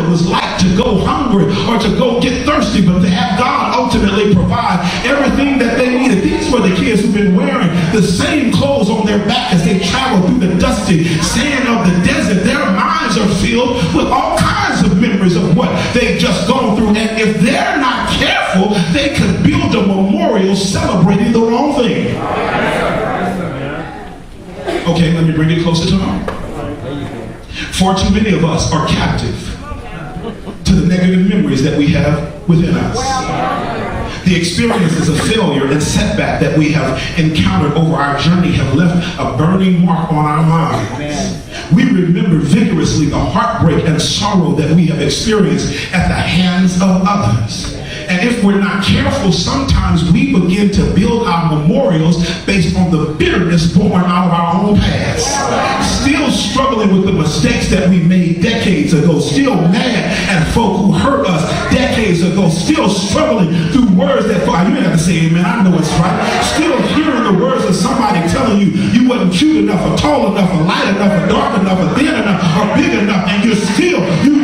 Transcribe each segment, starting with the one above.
it was like to go hungry or to go get thirsty, but to have God ultimately provide everything that they needed. These were the kids who've been wearing the same clothes on their back as they travel through the dusty sand of the desert. Their minds are filled with all kinds of memories of what they've just gone through. And if they're not careful, they could build a memorial celebrating the wrong thing. Okay, let me bring it closer to home. Far too many of us are captive to the negative memories that we have within us. The experiences of failure and setback that we have encountered over our journey have left a burning mark on our minds. We remember vigorously the heartbreak and sorrow that we have experienced at the hands of others. And if we're not careful, sometimes we begin to build our memorials based on the bitterness born out of our own past. Still struggling with the mistakes that we made decades ago. Still mad at folk who hurt us decades ago. Still struggling through words that, you ain't have to say amen, I know it's right. Still hearing the words of somebody telling you you wasn't cute enough or tall enough or light enough or dark enough or thin enough or big enough, and you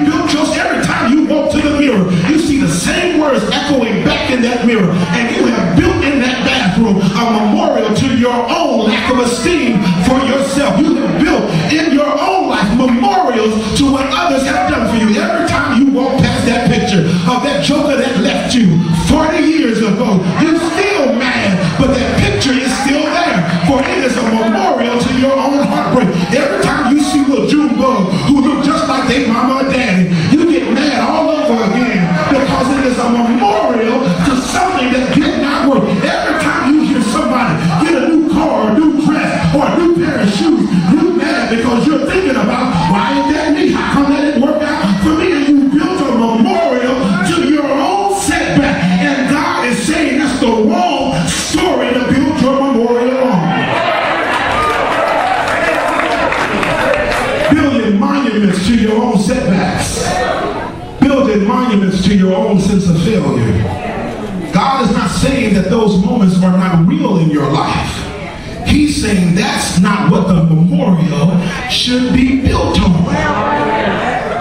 built yours. Every time you walk to the mirror, you see the same words echoing back in that mirror, and you have built in that bathroom a memorial to your own lack of esteem for yourself. You have built in your own life memorials to what others have done for you. Every time you walk past that picture of that joker that left you 40 years ago, you're still mad, but that picture is still there, for it is a memorial to your own heartbreak. Every time you see little June bug who look just like their mama or daddy, you get mad all over again, because it is a memorial to something that did not work. Every time you hear somebody get a new car, a new dress, or a new pair of shoes, you're mad because you're thinking about, why is that me? How come that didn't work out for me? And you built a memorial to your own setback. And God is saying that's the wrong story to build your memorial on. Building monuments to your own setbacks. Building monuments to your own sense of failure. God is not saying that those moments are not real in your life. He's saying that's not what the memorial should be built on.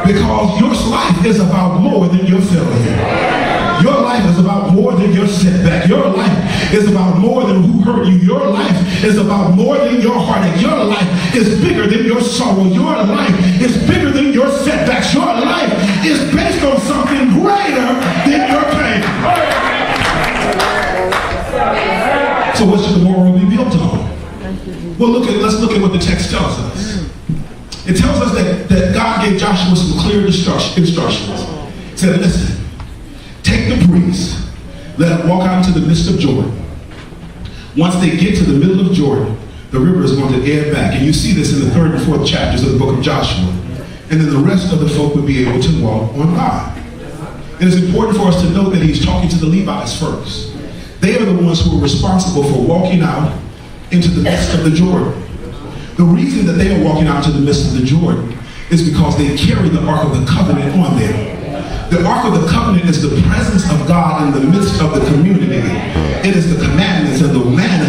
Because your life is about more than your failure. Your life is about more than your setback. Your life is about more than who hurt you. Your life is about more than your heartache. Your life is bigger than your sorrow. Your life is bigger than your setbacks. Your life is based on something greater than your pain. So what should the memorial be built on? Well, let's look at what the text tells us. It tells us that God gave Joshua some clear instructions. He said, listen, take the priests, let them walk out into the midst of Jordan. Once they get to the middle of Jordan, the river is going to ebb back. And you see this in the 3rd and 4th chapters of the book of Joshua. And then the rest of the folk will be able to walk on by. It is important for us to note that he's talking to the Levites first. They are the ones who are responsible for walking out into the midst of the Jordan. The reason that they are walking out to the midst of the Jordan is because they carry the Ark of the Covenant on them. The Ark of the Covenant is the presence of God in the midst of the community. It is the commandments and the manna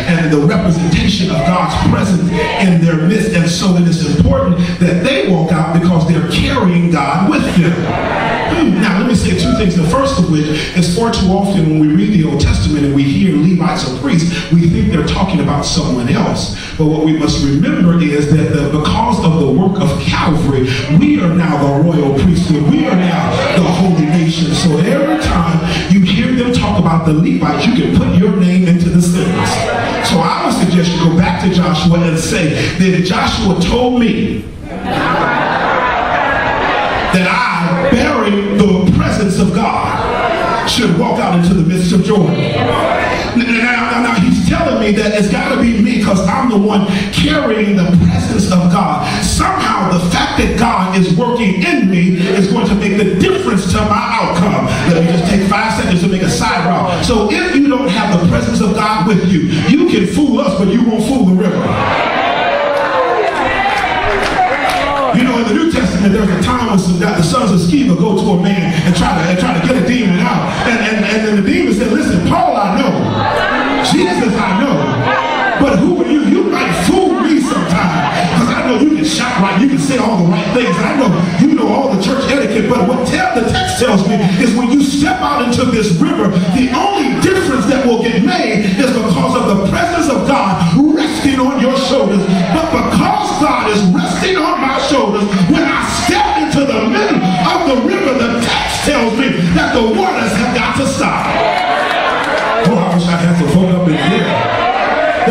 and the representation of God's presence in their midst. And so it is important that they walk out because they're carrying God with them. Now, let me say two things. The first of which is, far too often when we read the Old Testament and we hear Levites or priests, we think they're talking about someone else. But what we must remember is that because of the work of Calvary, we are now the royal priesthood. We are now the holy nation. So every time you hear them talk about the Levites, you can put your name into the sentence. So I would suggest you go back to Joshua and say that Joshua told me that I, bearing the presence of God, should walk out into the midst of Jordan. Now he's telling me that it's got to be me because I'm the one carrying the presence of God. Somehow the fact that God is working in me is going to make the difference to my outcome. Let me just take 5 seconds to make a side route. So if you don't have the presence of God with you, you can fool us, but you won't fool the river. You know, in the New Testament, there's a time when the sons of Sceva go to a man and try to get a demon out. And then the demon said, listen, Paul I know, Jesus I know, but who are you? You might fool me sometime, because I know you can shout right, you can say all the right things. I know you know all the church etiquette, but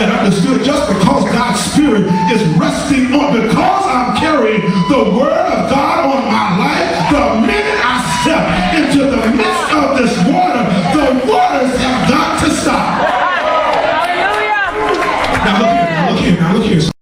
and understood just because God's Spirit is resting on, because I'm carrying the Word of God on my